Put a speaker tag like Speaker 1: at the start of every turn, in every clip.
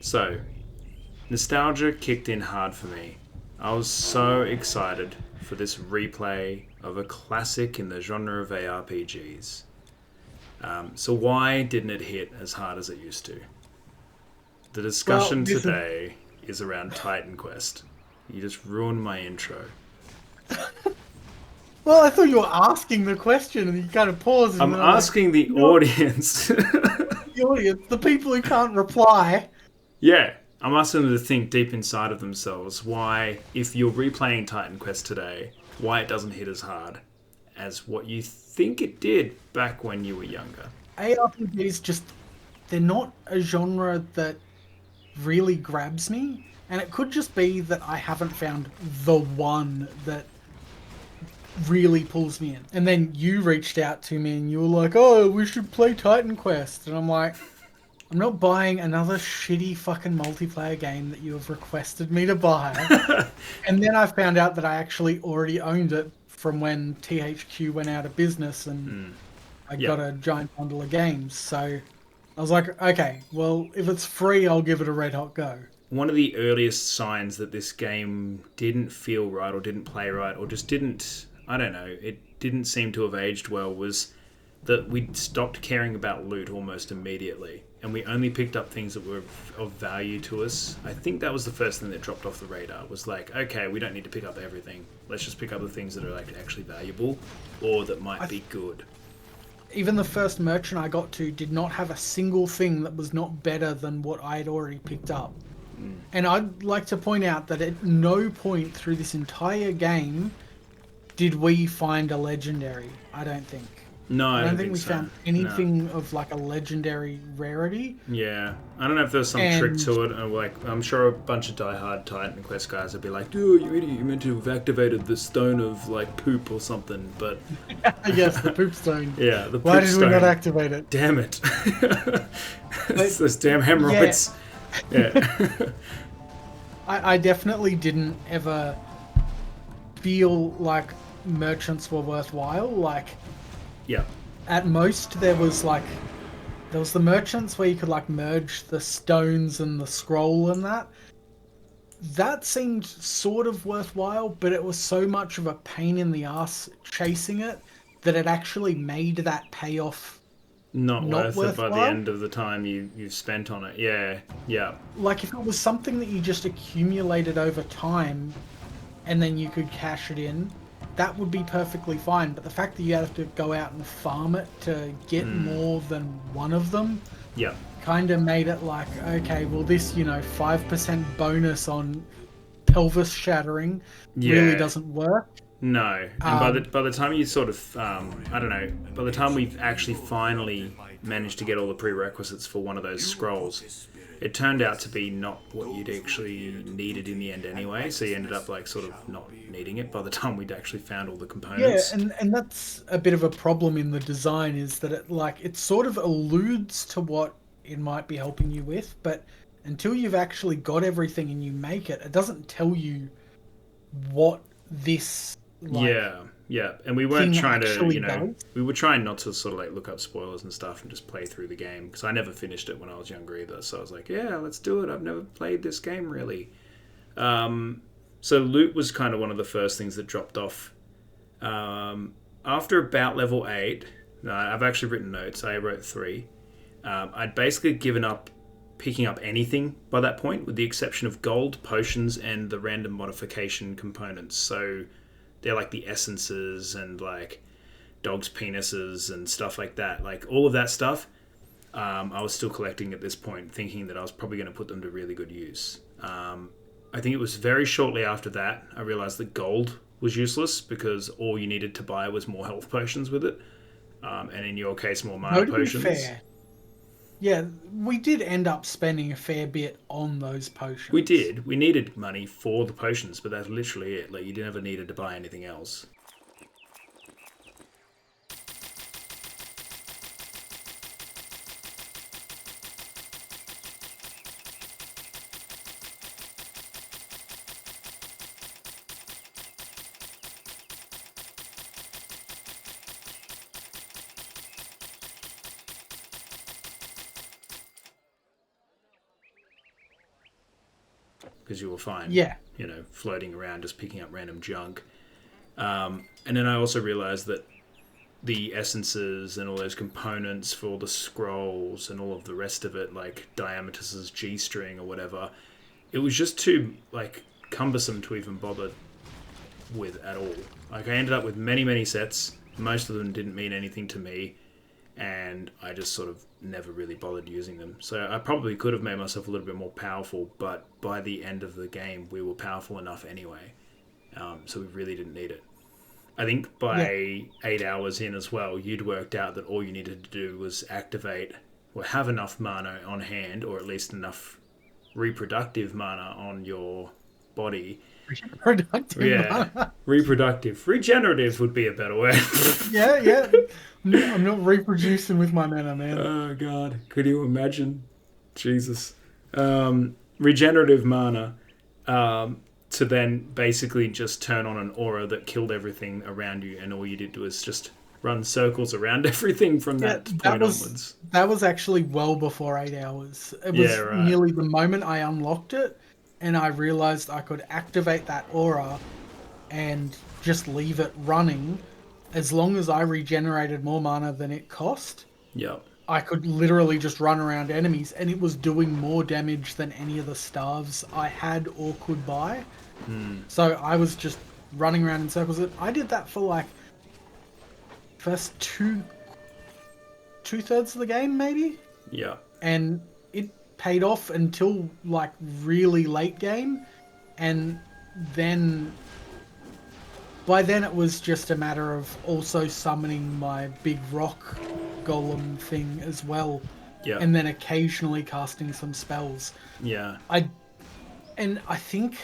Speaker 1: So, nostalgia kicked in hard for me. I was so excited for this replay of a classic in the genre of ARPGs. So, why didn't it hit as hard as it used to? The
Speaker 2: Well,
Speaker 1: discussion
Speaker 2: this is
Speaker 1: today is around Titan Quest. You just ruined my intro.
Speaker 2: well. I thought you were asking the question, and you kind of paused, and
Speaker 1: I'm
Speaker 2: then I'm like,
Speaker 1: asking the
Speaker 2: you know,
Speaker 1: audience.
Speaker 2: the audience, the people who can't reply.
Speaker 1: Yeah, I'm asking them to think deep inside of themselves why, if you're replaying Titan Quest today, why it doesn't hit as hard as what you think it did back when you were younger.
Speaker 2: ARPGs they're not a genre that really grabs me, and it could just be that I haven't found the one that really pulls me in. And then you reached out to me and you were like, "Oh, we should play Titan Quest," and I'm like, I'm not buying another shitty fucking multiplayer game that you have requested me to buy. And then I found out that I actually already owned it from when THQ went out of business and I
Speaker 1: Yeah.
Speaker 2: got a giant bundle of games. So I was like, okay, well, if it's free, I'll give it a red hot go.
Speaker 1: One of the earliest signs that this game didn't feel right or didn't play right or just didn't, I don't know, it didn't seem to have aged well was that we stopped caring about loot almost immediately and we only picked up things that were of value to us. I think that was the first thing that dropped off the radar was like, okay, we don't need to pick up everything. Let's just pick up the things that are like actually valuable or that might
Speaker 2: I,
Speaker 1: be good.
Speaker 2: Even the first merchant I got to did not have a single thing that was not better than what I had already picked up. And I'd like to point out that at no point through this entire game did we find a legendary. I don't think.
Speaker 1: No,
Speaker 2: I
Speaker 1: I
Speaker 2: don't
Speaker 1: don't
Speaker 2: think
Speaker 1: think
Speaker 2: we
Speaker 1: so.
Speaker 2: found
Speaker 1: No.
Speaker 2: anything of like a legendary rarity.
Speaker 1: Yeah, I don't know if there's some trick
Speaker 2: And
Speaker 1: to it. Or like, I'm sure a bunch of diehard Titan Quest guys would be like, "Dude, you idiot! You meant to have activated the stone of like poop or something." But
Speaker 2: yes, the poop stone.
Speaker 1: yeah, the
Speaker 2: Why
Speaker 1: poop
Speaker 2: did we not
Speaker 1: stone.
Speaker 2: activate it?
Speaker 1: Damn it! It's
Speaker 2: But
Speaker 1: those damn
Speaker 2: yeah,
Speaker 1: hemorrhoids. Yeah,
Speaker 2: I definitely didn't ever feel like merchants were worthwhile. Like
Speaker 1: yeah,
Speaker 2: at most there was the merchants where you could like merge the stones and the scroll and that. That seemed sort of worthwhile, but it was so much of a pain in the ass chasing it that it actually made that payoff
Speaker 1: not
Speaker 2: not
Speaker 1: worth it by the
Speaker 2: worthwhile.
Speaker 1: end of the time you've spent on it. Yeah, yeah,
Speaker 2: Like if it was something that you just accumulated over time and then you could cash it in, that would be perfectly fine. But the fact that you have to go out and farm it to get more than one of them
Speaker 1: yeah.
Speaker 2: kind of made it like, okay, well, this, 5% bonus on pelvis shattering really
Speaker 1: Yeah,
Speaker 2: doesn't work.
Speaker 1: no, and by the
Speaker 2: Um,
Speaker 1: by the time you sort of I don't know, by the time we've actually finally managed to get all the prerequisites for one of those scrolls, it turned out to be not what you'd actually needed in the end anyway. So you ended up like sort of not needing it by the time we'd actually found all the
Speaker 2: yeah,
Speaker 1: components.
Speaker 2: and that's a bit of a problem in the design is that it sort of alludes to what it might be helping you with, but until you've actually got everything and you make it, it doesn't tell you what this like
Speaker 1: Yeah, yeah, and we weren't
Speaker 2: thing
Speaker 1: trying to,
Speaker 2: actually does.
Speaker 1: we were trying not to sort of like look up spoilers and stuff and just play through the game because I never finished it when I was younger either. So I was like, yeah, let's do it. I've never played this game really. So loot was kind of one of the first things that dropped off. After about level 8, no, I've actually written notes. I wrote 3. I'd basically given up picking up anything by that point, with the exception of gold, potions, and the random modification components. So they're like the essences and like dogs' penises and stuff like that. Like all of that stuff, I was still collecting at this point, thinking that I was probably going to put them to really good use. I think it was very shortly after that I realized that gold was useless because all you needed to buy was more health potions with it, and in your case, more
Speaker 2: No,
Speaker 1: mana
Speaker 2: to be
Speaker 1: potions.
Speaker 2: fair, yeah, we did end up spending a fair bit on those
Speaker 1: We
Speaker 2: potions.
Speaker 1: did. We needed money for the potions, but that's literally it. Like you never needed to buy anything else. because you were fine.
Speaker 2: Yeah.
Speaker 1: You know, floating around, just picking up random junk. And then I also realized that the essences and all those components for all the scrolls and all of the rest of it, like Diametus's G-string or whatever, it was just too like cumbersome to even bother with at all. Like I ended up with many sets. Most of them didn't mean anything to me, and I just sort of never really bothered using them. So I probably could have made myself a little bit more powerful, but by the end of the game, we were powerful enough anyway. So we really didn't need it. I think by 8 hours in as well, you'd worked out that all you needed to do was activate or have enough mana on hand, or at least enough reproductive mana on your body. Reproductive. Regenerative would be a better word.
Speaker 2: Yeah. I'm not reproducing with my mana, man.
Speaker 1: Oh, God. Could you imagine? Jesus. Regenerative mana. To then basically just turn on an aura that killed everything around you, and all you did was just run circles around everything from that point onwards.
Speaker 2: That was actually well before 8 hours. It was nearly the moment I unlocked it, and I realized I could activate that aura and just leave it running. As long as I regenerated more mana than it cost, I could literally just run around enemies, and it was doing more damage than any of the staves I had or could buy. So I was just running around in circles. I did that for like first two-thirds of the game, maybe.
Speaker 1: Yeah.
Speaker 2: And it paid off until like really late game, and then by then it was just a matter of also summoning my big rock golem thing as well.
Speaker 1: Yeah.
Speaker 2: And then occasionally casting some spells.
Speaker 1: Yeah.
Speaker 2: I think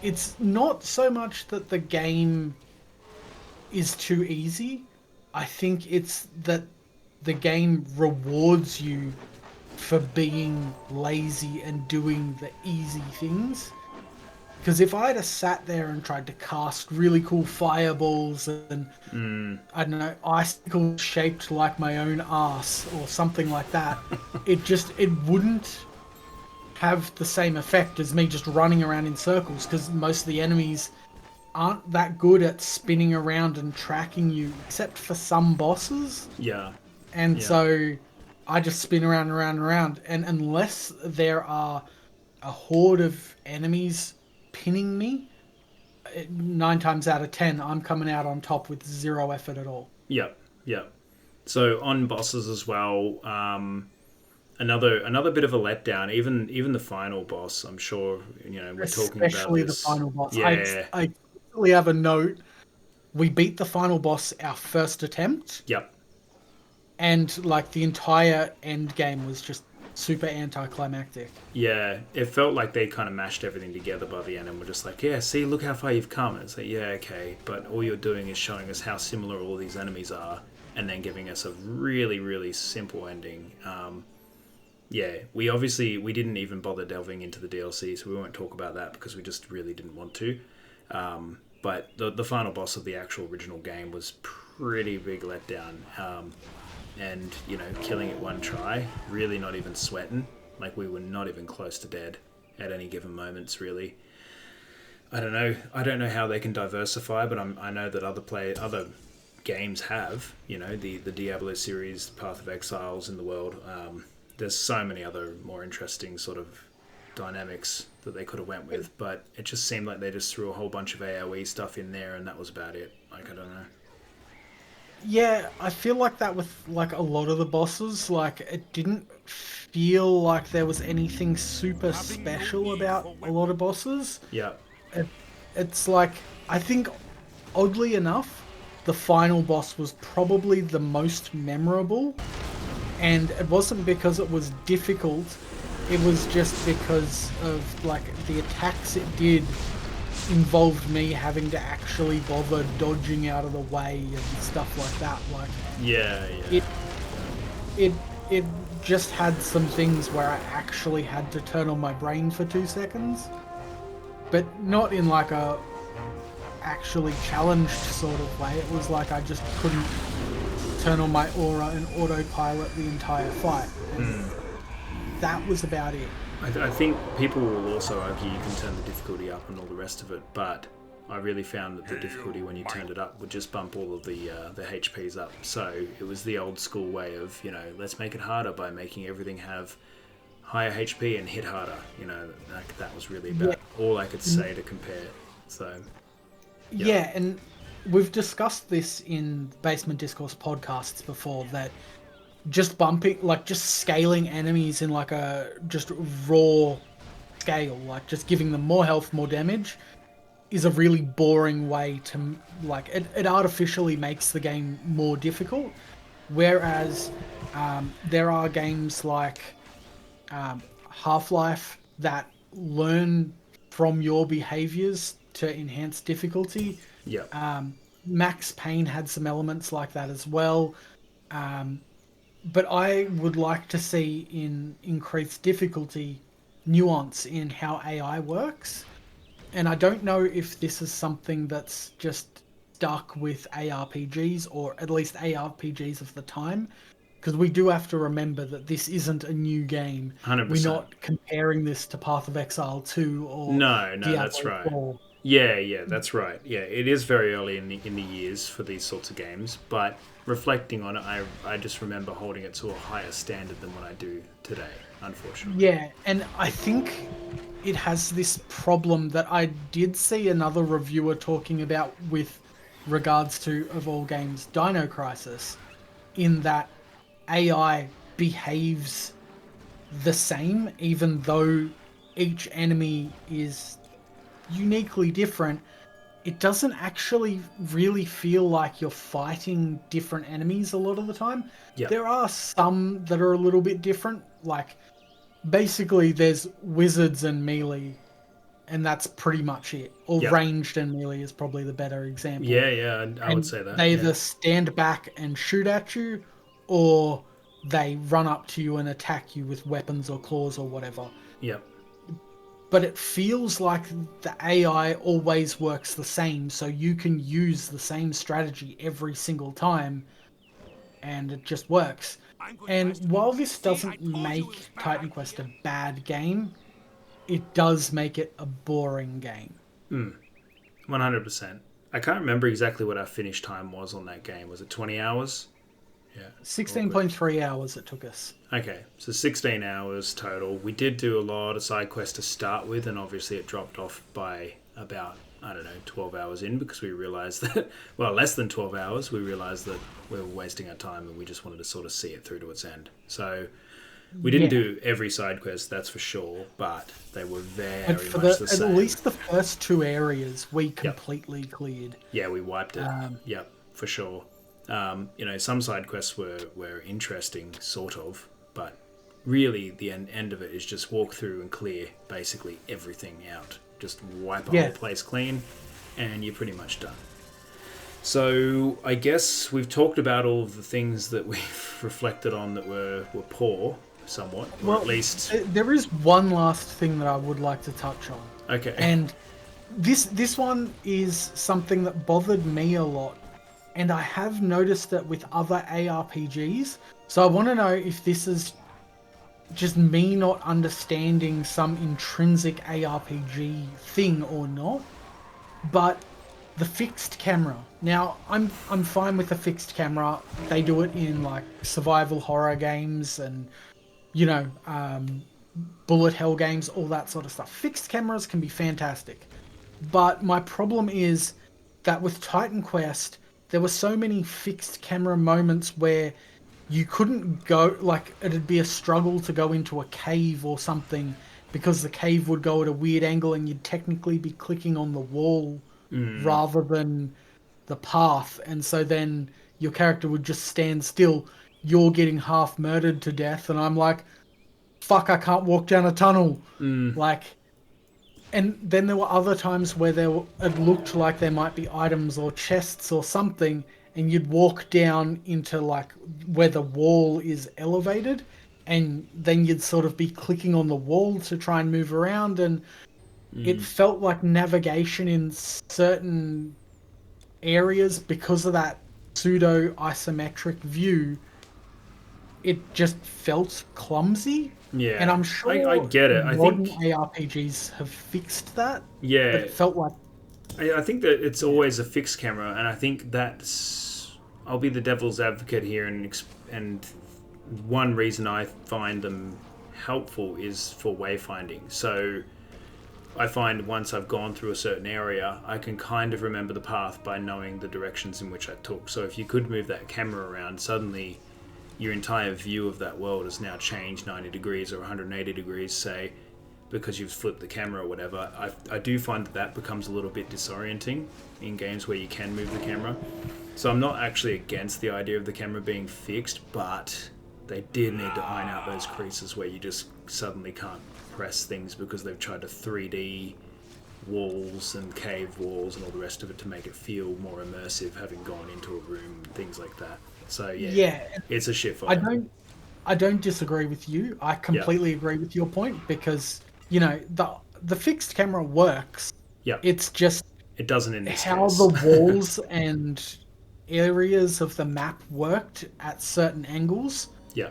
Speaker 2: it's not so much that the game is too easy. I think it's that the game rewards you for being lazy and doing the easy things. Because if I had sat there and tried to cast really cool fireballs and, I don't know, icicles shaped like my own ass or something like that, it wouldn't have the same effect as me just running around in circles, because most of the enemies aren't that good at spinning around and tracking you, except for some bosses.
Speaker 1: Yeah.
Speaker 2: And so I just spin around, and unless there are a horde of enemies pinning me, 9 times out of 10 I'm coming out on top with zero effort at all.
Speaker 1: Yep. So on bosses as well, another bit of a letdown. Even the final boss, I'm sure we're talking about
Speaker 2: especially
Speaker 1: this.
Speaker 2: The final boss.
Speaker 1: Yeah.
Speaker 2: I actually have a note. We beat the final boss our first attempt.
Speaker 1: Yep.
Speaker 2: And like the entire end game was just super anticlimactic.
Speaker 1: Yeah, it felt like they kind of mashed everything together by the end and were just like, yeah, see, look how far you've come. And it's like, yeah, okay, but all you're doing is showing us how similar all these enemies are and then giving us a really, really simple ending. We didn't even bother delving into the DLC, so we won't talk about that because we just really didn't want to. But the final boss of the actual original game was pretty big letdown. And, killing it one try, really not even sweating. Like, we were not even close to dead at any given moments, really. I don't know how they can diversify, but I know that other games have, the Diablo series, Path of Exiles in the world. There's so many other more interesting sort of dynamics that they could have went with, but it just seemed like they just threw a whole bunch of AoE stuff in there, and that was about it. Like, I don't know.
Speaker 2: Yeah, I feel like that with like a lot of the bosses. Like, it didn't feel like there was anything super special about a lot of bosses.
Speaker 1: Yeah.
Speaker 2: It's like, I think, oddly enough, the final boss was probably the most memorable. And it wasn't because it was difficult, it was just because of like the attacks it did involved me having to actually bother dodging out of the way and stuff like that. Like, it just had some things where I actually had to turn on my brain for 2 seconds, but not in like a actually challenged sort of way. It was like I just couldn't turn on my aura and autopilot the entire fight. And that was about it.
Speaker 1: I think people will also argue you can turn the difficulty up and all the rest of it, but I really found that the difficulty when you turned it up would just bump all of the HPs up. So it was the old school way of, let's make it harder by making everything have higher HP and hit harder. That was really about all I could say to compare. So
Speaker 2: yeah, and we've discussed this in Basement Discourse podcasts before, that just bumping, like just scaling enemies in like a just raw scale, like just giving them more health, more damage, is a really boring way to, like, it artificially makes the game more difficult. Whereas there are games like Half-Life that learn from your behaviors to enhance difficulty.
Speaker 1: yeah,
Speaker 2: Max Payne had some elements like that as well. But I would like to see in increased difficulty nuance in how AI works. And I don't know if this is something that's just stuck with ARPGs, or at least ARPGs of the time. Because we do have to remember that this isn't a new game.
Speaker 1: 100%.
Speaker 2: We're not comparing this to Path of Exile 2 or
Speaker 1: No,
Speaker 2: Diablo
Speaker 1: that's right.
Speaker 2: 4.
Speaker 1: Yeah, that's right. Yeah, it is very early in the years for these sorts of games, but reflecting on it, I just remember holding it to a higher standard than what I do today, unfortunately.
Speaker 2: Yeah, and I think it has this problem that I did see another reviewer talking about with regards to, of all games, Dino Crisis, in that AI behaves the same, even though each enemy is uniquely different. It doesn't actually really feel like you're fighting different enemies a lot of the time.
Speaker 1: Yep.
Speaker 2: There are some that are a little bit different, like basically there's wizards and melee, and that's pretty much it. Or
Speaker 1: Yep.
Speaker 2: ranged and melee is probably the better example.
Speaker 1: Yeah, I would say that.
Speaker 2: They
Speaker 1: yeah.
Speaker 2: either stand back and shoot at you, or they run up to you and attack you with weapons or claws or whatever.
Speaker 1: Yep.
Speaker 2: But it feels like the AI always works the same, so you can use the same strategy every single time, and it just works. And while this doesn't make Titan Quest a bad game, it does make it a boring game.
Speaker 1: 100%. I can't remember exactly what our finish time was on that game. Was it 20 hours? Yeah.
Speaker 2: 16.3 hours it took us.
Speaker 1: Okay, so 16 hours total. We did do a lot of side quests to start with, and obviously it dropped off by about, 12 hours in, because we realised that, well, less than 12 hours, we realised that we were wasting our time and we just wanted to sort of see it through to its end. So we didn't do every side quest, that's for sure, but they were very much the same.
Speaker 2: At least the first two areas we completely cleared.
Speaker 1: Yeah, we wiped it. Yep, for sure. Some side quests were interesting, sort of, but really the end of it is just walk through and clear basically everything out. Just wipe a whole place clean, and you're pretty much done. So I guess we've talked about all of the things that we've reflected on that were poor, somewhat, or
Speaker 2: Well,
Speaker 1: at least.
Speaker 2: there is one last thing that I would like to touch on.
Speaker 1: Okay.
Speaker 2: And this one is something that bothered me a lot. And I have noticed that with other ARPGs. So I want to know if this is just me not understanding some intrinsic ARPG thing or not. But the fixed camera. Now, I'm fine with the fixed camera. They do it in like survival horror games and, bullet hell games, all that sort of stuff. Fixed cameras can be fantastic. But my problem is that with Titan Quest, there were so many fixed camera moments where you couldn't go, like, it'd be a struggle to go into a cave or something because the cave would go at a weird angle and you'd technically be clicking on the wall rather than the path. And so then your character would just stand still. You're getting half murdered to death. And I'm like, fuck, I can't walk down a tunnel. Like, and then there were other times where it looked like there might be items or chests or something, and you'd walk down into like where the wall is elevated, and then you'd sort of be clicking on the wall to try and move around, and it felt like navigation in certain areas, because of that pseudo isometric view, it just felt clumsy.
Speaker 1: Yeah,
Speaker 2: And I'm
Speaker 1: I
Speaker 2: sure
Speaker 1: get it. I
Speaker 2: modern
Speaker 1: think
Speaker 2: ARPGs have fixed that, but
Speaker 1: yeah,
Speaker 2: it felt like
Speaker 1: I think that it's always a fixed camera, and I think that's I'll be the devil's advocate here, and one reason I find them helpful is for wayfinding. So I find once I've gone through a certain area, I can kind of remember the path by knowing the directions in which I took. So if you could move that camera around, suddenly your entire view of that world has now changed 90 degrees or 180 degrees, say, because you've flipped the camera or whatever. I do find that that becomes a little bit disorienting in games where you can move the camera. So I'm not actually against the idea of the camera being fixed, but they did need to iron out those creases where you just suddenly can't press things because they've tried to 3D walls and cave walls and all the rest of it to make it feel more immersive, having gone into a room and things like that. So
Speaker 2: yeah.
Speaker 1: it's a shit
Speaker 2: I
Speaker 1: fire.
Speaker 2: don't disagree with you. I
Speaker 1: Yeah,
Speaker 2: completely agree with your point because the fixed camera works.
Speaker 1: yeah.
Speaker 2: It's just
Speaker 1: It doesn't in this
Speaker 2: how
Speaker 1: case.
Speaker 2: the walls and areas of the map worked at certain angles
Speaker 1: Yeah,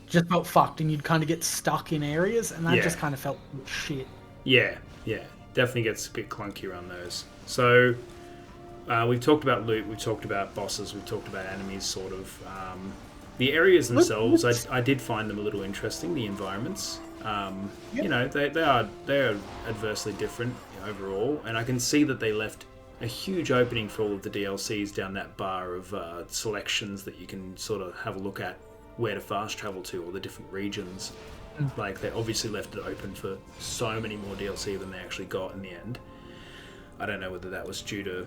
Speaker 2: just felt fucked, and you'd kind of get stuck in areas, and that
Speaker 1: yeah.
Speaker 2: just kind of felt shit.
Speaker 1: Yeah, yeah, definitely gets a bit clunky around those. So we've talked about loot, we've talked about bosses, we've talked about enemies, sort of. The areas themselves,
Speaker 2: Let's
Speaker 1: I did find them a little interesting. The environments,
Speaker 2: Yep.
Speaker 1: they're adversely different overall, and I can see that they left a huge opening for all of the DLCs down that bar of selections that you can sort of have a look at where to fast travel to, or the different regions. Like, they obviously left it open for so many more DLC than they actually got in the end. I don't know whether that was due to,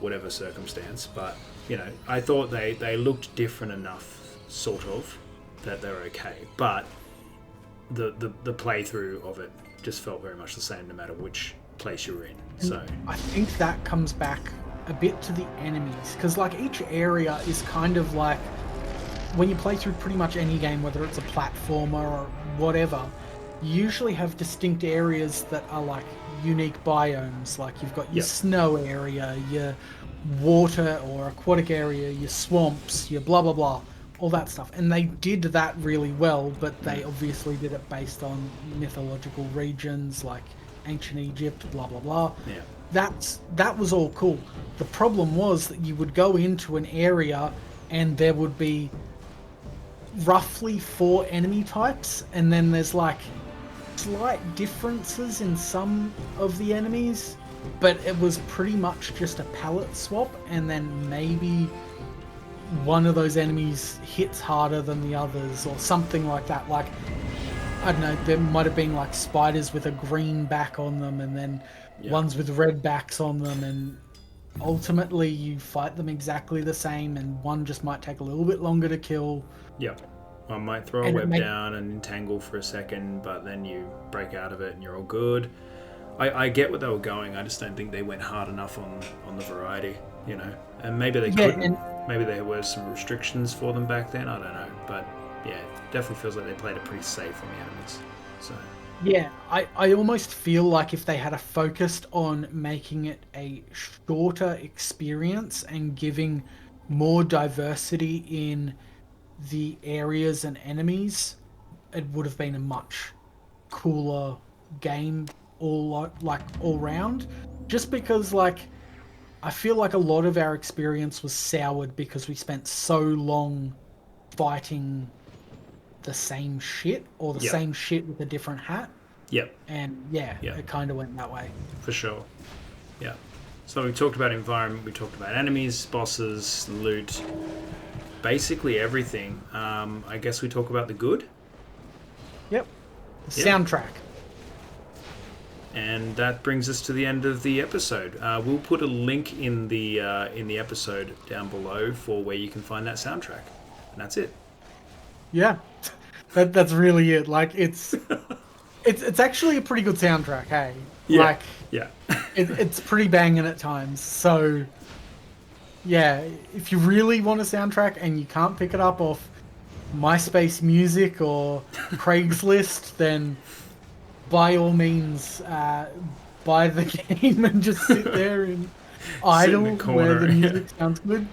Speaker 1: whatever circumstance, but, I thought they looked different enough, sort of, that they're okay. But the playthrough of it just felt very much the same no matter which place you're in. So,
Speaker 2: I think that comes back a bit to the enemies, because like each area is kind of like when you play through pretty much any game, whether it's a platformer or whatever, you usually have distinct areas that are like unique biomes. Like you've got your
Speaker 1: Yep.
Speaker 2: snow area, your water or aquatic area, your swamps, your blah blah blah, all that stuff. And they did that really well, but they obviously did it based on mythological regions like ancient Egypt, blah blah blah.
Speaker 1: yeah.
Speaker 2: That was all cool. The problem was that you would go into an area and there would be roughly 4 enemy types, and then there's like slight differences in some of the enemies, but it was pretty much just a palette swap, and then maybe one of those enemies hits harder than the others or something like that. Like, I don't know, there might have been like spiders with a green back on them and then ones with red backs on them, and ultimately you fight them exactly the same, and one just might take a little bit longer to kill.
Speaker 1: Yep. I might throw a
Speaker 2: And it
Speaker 1: web
Speaker 2: make-
Speaker 1: down and entangle for a second, but then you break out of it and you're all good. I get what they were going. I just don't think they went hard enough on the variety, And maybe they
Speaker 2: Yeah,
Speaker 1: couldn't.
Speaker 2: and-
Speaker 1: Maybe there were some restrictions for them back then. I don't know. But yeah, it definitely feels like they played it pretty safe on the enemies. So
Speaker 2: Yeah, I almost feel like if they had focused on making it a shorter experience and giving more diversity in the areas and enemies, it would have been a much cooler game all round. Just because I feel like a lot of our experience was soured because we spent so long fighting the same shit, or the
Speaker 1: Yep.
Speaker 2: same shit with a different hat.
Speaker 1: yep,
Speaker 2: And yeah,
Speaker 1: Yeah.
Speaker 2: it kind of went that way.
Speaker 1: for sure. Yeah. So we talked about environment. We talked about enemies, bosses, loot, basically everything. I guess we talk about the good.
Speaker 2: Yep.
Speaker 1: Yeah.
Speaker 2: Soundtrack.
Speaker 1: And that brings us to the end of the episode. We'll put a link in the episode down below for where you can find that soundtrack, and that's it.
Speaker 2: Yeah. That's really it. Like it's actually a pretty good soundtrack, hey. Like
Speaker 1: Yeah,
Speaker 2: it's pretty banging at times. So yeah, if you really want a soundtrack and you can't pick it up off MySpace Music or Craigslist, then by all means buy the game and just sit there and idle
Speaker 1: corner,
Speaker 2: where the
Speaker 1: yeah.
Speaker 2: music sounds good.